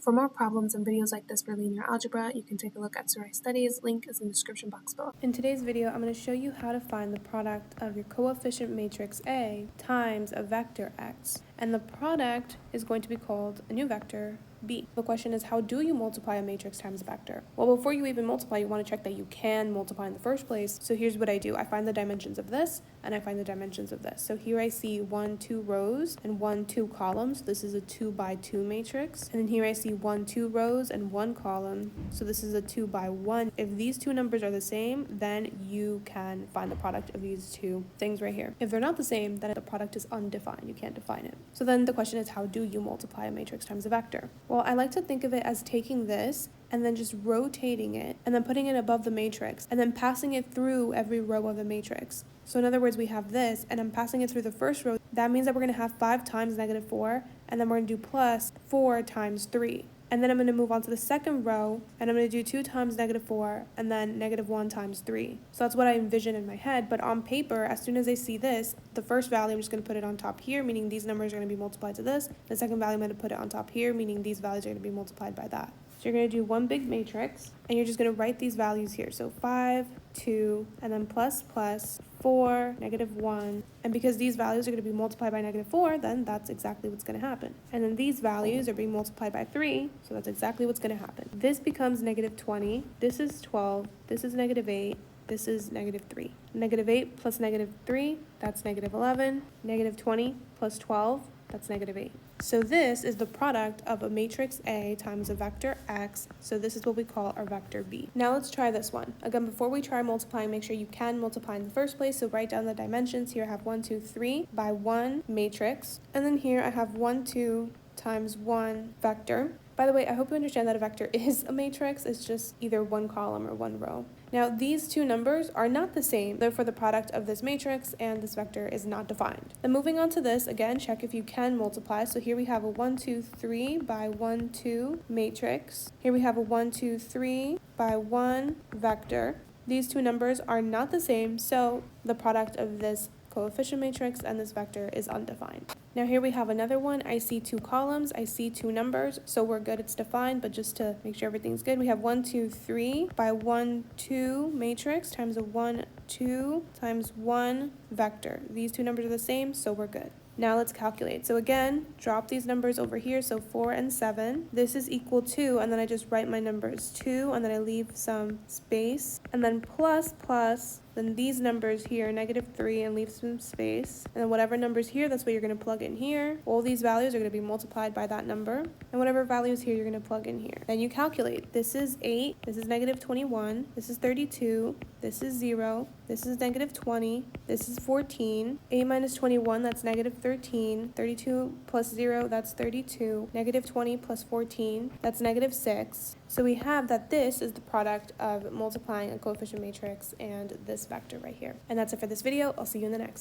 For more problems and videos like this for linear algebra, you can take a look at Sarai Studies. Link is in the description box below. In today's video, I'm going to show you how to find the product of your coefficient matrix A times a vector x. And the product is going to be called a new vector, B. The question is, how do you multiply a matrix times a vector? Well, before you even multiply, you want to check that you can multiply in the first place. So here's what I do. I find the dimensions of this, and I find the dimensions of this. So here I see 1, 2 rows and 1, 2 columns. This is a 2 by 2 matrix. And then here I see 1, 2 rows and 1 column. So this is a 2 by 1. If these two numbers are the same, then you can find the product of these two things right here. If they're not the same, then the product is undefined. You can't define it. So then the question is, how do you multiply a matrix times a vector? Well, I like to think of it as taking this and then just rotating it and then putting it above the matrix and then passing it through every row of the matrix. So in other words, we have this and I'm passing it through the first row. That means that we're going to have 5 times -4 and then we're going to do plus 4 times 3. And then I'm going to move on to the second row and I'm going to do 2 times -4 and then -1 times 3. So that's what I envision in my head. But on paper, as soon as I see this, the first value, I'm just going to put it on top here, meaning these numbers are going to be multiplied to this. The second value, I'm going to put it on top here, meaning these values are going to be multiplied by that. So you're going to do one big matrix and you're just going to write these values here. So 5, 2, and then plus, 4, -1. And because these values are going to be multiplied by -4, then that's exactly what's going to happen. And then these values are being multiplied by 3, so that's exactly what's going to happen. This becomes -20, this is 12, this is -8, this is -3. -8 plus -3, that's -11. -20 plus 12, that's -8. So this is the product of a matrix A times a vector x. So this is what we call our vector B. Now let's try this one. Again, before we try multiplying, make sure you can multiply in the first place. So write down the dimensions. Here I have 1, 2, 3 by 1 matrix. And then here I have 1, 2 times 1 vector. By the way, I hope you understand that a vector is a matrix. It's just either one column or one row. Now, these two numbers are not the same. Therefore, the product of this matrix and this vector is not defined. Then moving on to this, again, check if you can multiply. So here we have a 1, 2, 3 by 1, 2 matrix. Here we have a 1, 2, 3 by 1 vector. These two numbers are not the same, so the product of this coefficient matrix and this vector is undefined. Now here we have another one. I see 2 columns, I see 2 numbers, so we're good, it's defined. But just to make sure everything's good, we have 1, 2, 3 by 1, 2 matrix times a 1, 2 times 1 vector. These two numbers are the same, so we're good. Now let's calculate. So again, drop these numbers over here. So 4 and 7. This is equal to, and then I just write my numbers 2, and then I leave some space. And then plus, then these numbers here, -3, and leave some space. And then whatever numbers here, that's what you're going to plug in here. All these values are going to be multiplied by that number. And whatever values here, you're going to plug in here. Then you calculate. This is 8. This is -21. This is 32. This is 0. This is -20. This is 14. 8 minus 21, that's -13. 32 plus 0, that's 32. -20 plus 14, that's -6. So we have that this is the product of multiplying a coefficient matrix and this vector right here. And that's it for this video. I'll see you in the next.